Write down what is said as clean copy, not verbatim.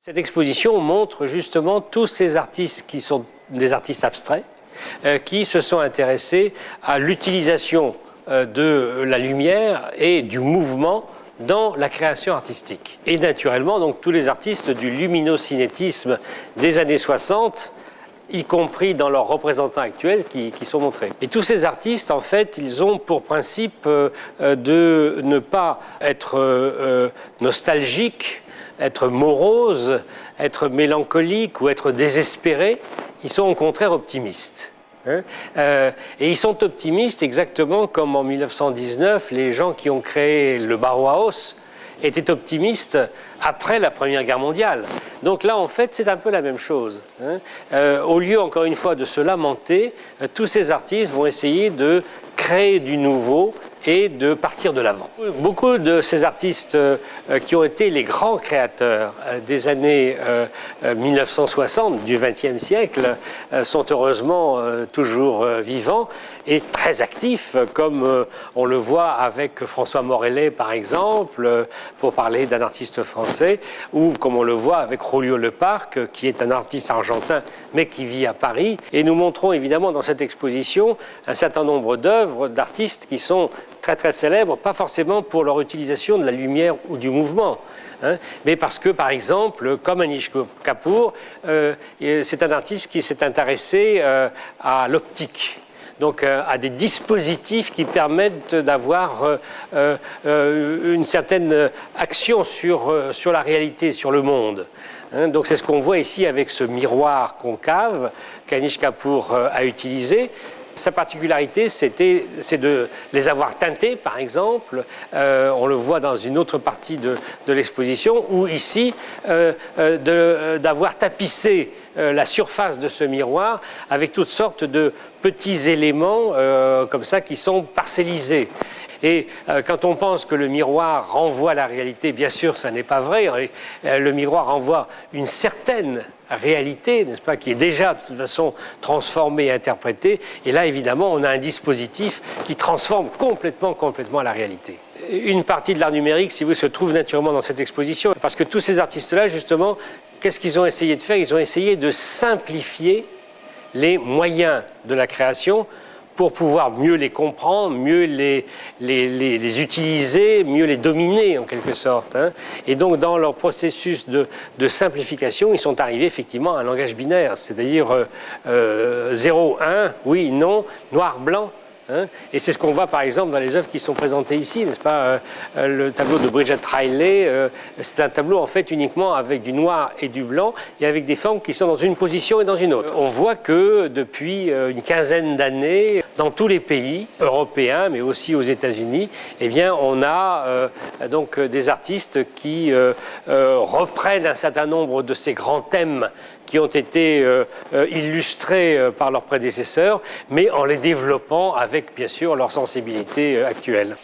Cette exposition montre justement tous ces artistes qui sont des artistes abstraits, qui se sont intéressés à l'utilisation de la lumière et du mouvement dans la création artistique. Et naturellement, donc, tous les artistes du luminocinétisme des années 60, y compris dans leurs représentants actuels qui sont montrés. Et tous ces artistes, en fait, ils ont pour principe de ne pas être nostalgiques, être moroses, être mélancoliques ou être désespérés. Ils sont au contraire optimistes. Et ils sont optimistes exactement comme en 1919, les gens qui ont créé le Bauhaus étaient optimistes après la Première Guerre mondiale. Donc là, en fait, c'est un peu la même chose. Au lieu, encore une fois, de se lamenter, tous ces artistes vont essayer de créer du nouveau et de partir de l'avant. Beaucoup de ces artistes qui ont été les grands créateurs des années 1960 du XXe siècle sont heureusement toujours vivants et très actifs, comme on le voit avec François Morellet par exemple, pour parler d'un artiste français, ou comme on le voit avec Julio Leparc, qui est un artiste argentin mais qui vit à Paris. Et nous montrons évidemment dans cette exposition un certain nombre d'œuvres d'artistes qui sont très très célèbres, pas forcément pour leur utilisation de la lumière ou du mouvement, mais parce que, par exemple, comme Anish Kapoor, c'est un artiste qui s'est intéressé à l'optique. Donc à des dispositifs qui permettent d'avoir une certaine action sur la réalité, sur le monde. Donc c'est ce qu'on voit ici avec ce miroir concave qu'Anish Kapoor a utilisé. Sa particularité, c'est de les avoir teintés, par exemple. On le voit dans une autre partie de l'exposition, ou ici, d'avoir tapissé la surface de ce miroir avec toutes sortes de petits éléments comme ça qui sont parcellisés. Et quand on pense que le miroir renvoie à la réalité, bien sûr, ça n'est pas vrai. Le miroir renvoie une certaine réalité, n'est-ce pas, qui est déjà de toute façon transformée et interprétée. Et là, évidemment, on a un dispositif qui transforme complètement la réalité. Une partie de l'art numérique, si vous voulez, se trouve naturellement dans cette exposition, parce que tous ces artistes-là, justement, qu'est-ce qu'ils ont essayé de faire? Ils ont essayé de simplifier les moyens de la création pour pouvoir mieux les comprendre, mieux les utiliser, mieux les dominer en quelque sorte. Et donc dans leur processus de simplification, ils sont arrivés effectivement à un langage binaire, c'est-à-dire 0, 1, oui, non, noir, blanc. Et c'est ce qu'on voit par exemple dans les œuvres qui sont présentées ici, n'est-ce pas? Le tableau de Bridget Riley, c'est un tableau en fait uniquement avec du noir et du blanc et avec des formes qui sont dans une position et dans une autre. On voit que depuis une quinzaine d'années, dans tous les pays européens, mais aussi aux États-Unis, eh bien, on a donc des artistes qui reprennent un certain nombre de ces grands thèmes qui ont été illustrés par leurs prédécesseurs, mais en les développant avec, bien sûr, leur sensibilité actuelle.